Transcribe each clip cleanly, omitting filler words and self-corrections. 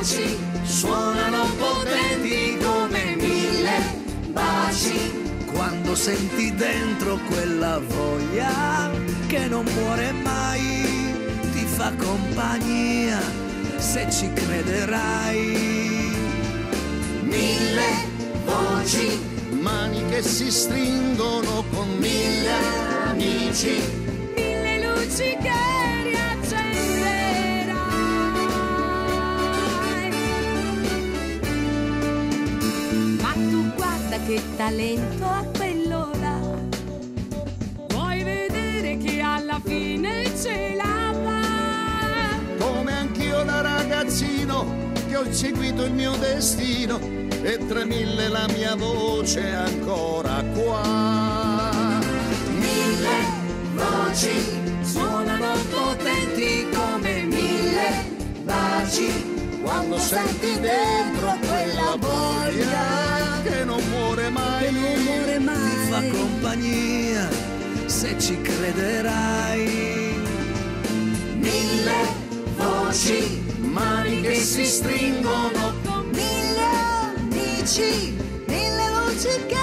voci suonano potenti come 1000 baci. Quando senti dentro quella voglia che non muore mai, ti fa compagnia se ci crederai. 1000 voci, mani che si stringono con 1000 amici, 1000 luci che riaccenderai. Ma tu guarda che talento ha quello là, vuoi vedere che alla fine ce la fa? come anch'io da ragazzino che ho seguito il mio destino e 3000 la mia voce è ancora qua. 1000 voci suonano potenti come 1000 baci. Quando senti dentro quella voglia che non muore mai, Ti fa compagnia se ci crederai. 1000 voci, mani che si stringono, 1000 amici, 1000 luci che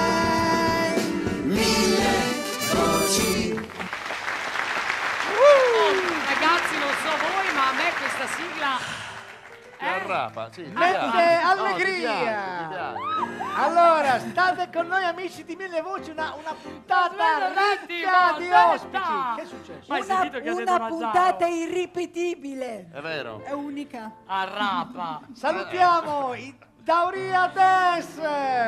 riaccenderai. 1000 voci. Ragazzi, non so voi, ma a me questa sigla Arrapa, sì, Mette allegria. Allora, state con noi amici di 1000 voci, una puntata ricca di ospiti. Che è successo? Ma hai sentito che ha detto Una puntata Mazzaro? irripetibile. È vero. È unica. Arrapa. Salutiamo i Tauriades.